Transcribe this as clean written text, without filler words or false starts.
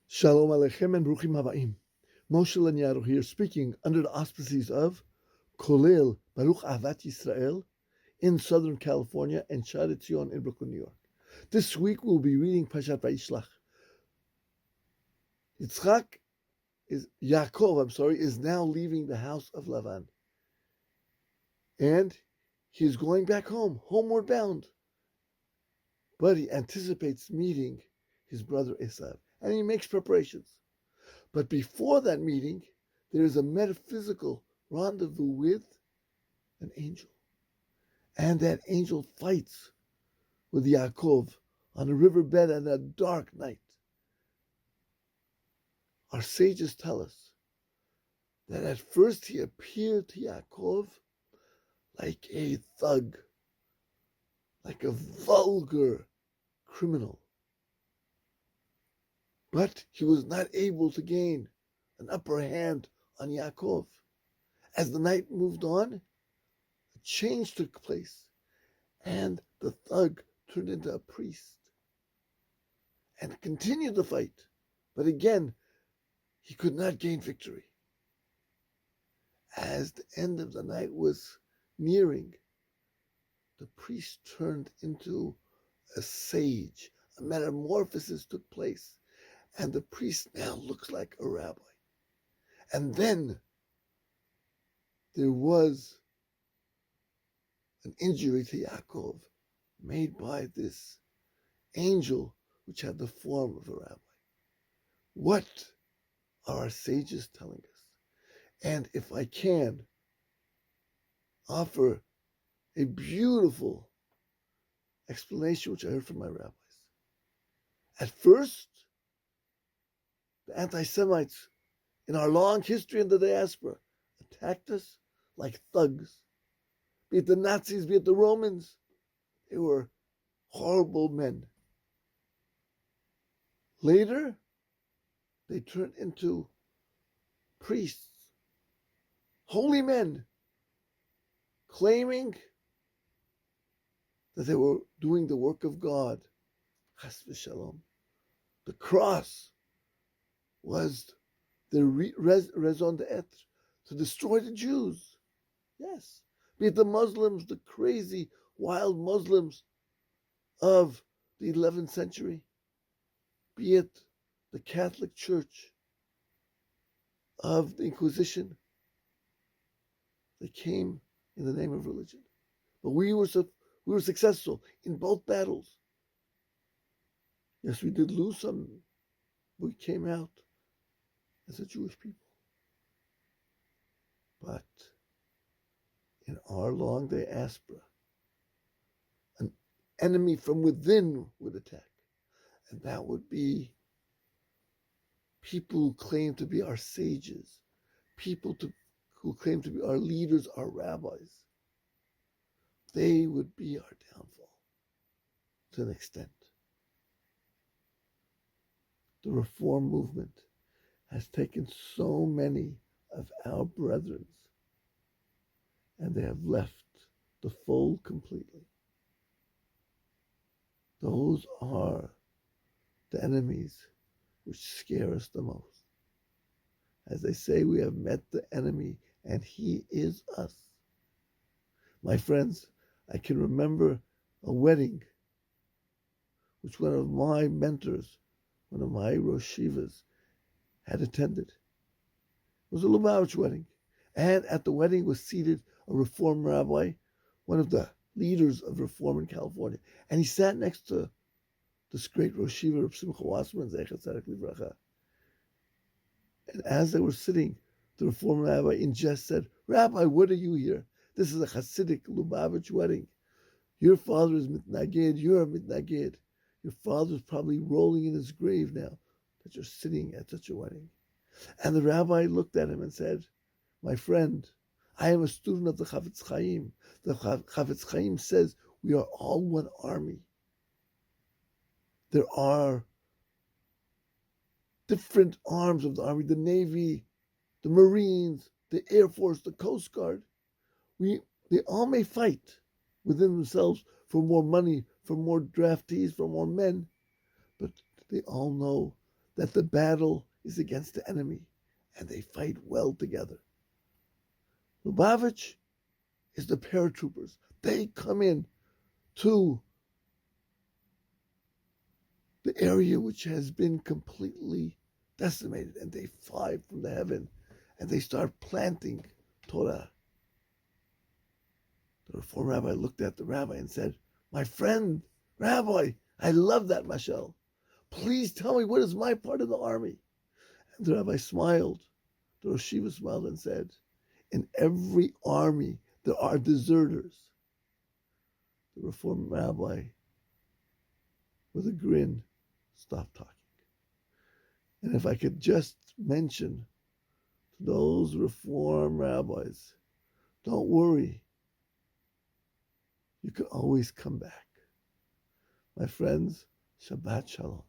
Shalom Aleichem and Bruchim Havaim. Moshe Langado here, speaking under the auspices of Kollel, Baruch Ahavat Yisrael in Southern California and Tziyon in Brooklyn, New York. This week we'll be reading Pashat Vayishlach. Yaakov is now leaving the house of Lavan. And he's going back home, homeward bound. But he anticipates meeting his brother Esav, and he makes preparations. But before that meeting, there is a metaphysical rendezvous with an angel. And that angel fights with Yaakov on a riverbed on a dark night. Our sages tell us that at first he appeared to Yaakov like a thug, like a vulgar criminal. But he was not able to gain an upper hand on Yaakov. As the night moved on, a change took place, and the thug turned into a priest and continued the fight. But again, he could not gain victory. As the end of the night was nearing, the priest turned into a sage. A metamorphosis took place, and the priest now looks like a rabbi. And then there was an injury to Yaakov made by this angel which had the form of a rabbi. What are our sages telling us? And if I can offer a beautiful explanation which I heard from my rabbis. At first, the anti-Semites in our long history in the diaspora attacked us like thugs. Be it the Nazis, be it the Romans, they were horrible men. Later, they turned into priests, holy men, claiming that they were doing the work of God. Chas v'shalom. The cross was the raison d'etre, to destroy the Jews. Yes. Be it the Muslims, the crazy, wild Muslims of the 11th century. Be it the Catholic Church of the Inquisition. They came in the name of religion. But we were successful in both battles. Yes, we did lose some, but we came out as a Jewish people. But in our long diaspora, an enemy from within would attack. And that would be people who claim to be our sages, who claim to be our leaders, our rabbis. They would be our downfall to an extent. The Reform movement has taken so many of our brethren, and they have left the fold completely. Those are the enemies which scare us the most. As they say, we have met the enemy, and he is us. My friends, I can remember a wedding which one of my mentors, one of my Rosh Yeshivas, had attended. It was a Lubavitch wedding. And at the wedding was seated a Reform rabbi, one of the leaders of Reform in California. And he sat next to this great Rosh Yeshiva, Reb Simcha Wasserman, Zecher Tzedek Livracha. And as they were sitting, the Reform rabbi in jest said, "Rabbi, what are you here? This is a Hasidic Lubavitch wedding. Your father is mitnaged, you're a mitnaged. Your father's probably rolling in his grave now that you're sitting at such a wedding." And the rabbi looked at him and said, "My friend, I am a student of the Chafetz Chaim. The Chafetz Chaim says we are all one army. There are different arms of the army, the Navy, the Marines, the Air Force, the Coast Guard. They all may fight within themselves for more money, for more draftees, for more men, but they all know that the battle is against the enemy, and they fight well together. Lubavitch is the paratroopers. They come in to the area which has been completely decimated, and they fly from the heaven, and they start planting Torah. The Reform rabbi looked at the rabbi and said, "My friend, Rabbi, I love that mashal. Please tell me, what is my part of the army?" And the rabbi smiled. The Rosh Yeshiva smiled and said, "In every army, there are deserters." The Reform rabbi, with a grin, stopped talking. And if I could just mention to those Reform rabbis, don't worry. You can always come back. My friends, Shabbat Shalom.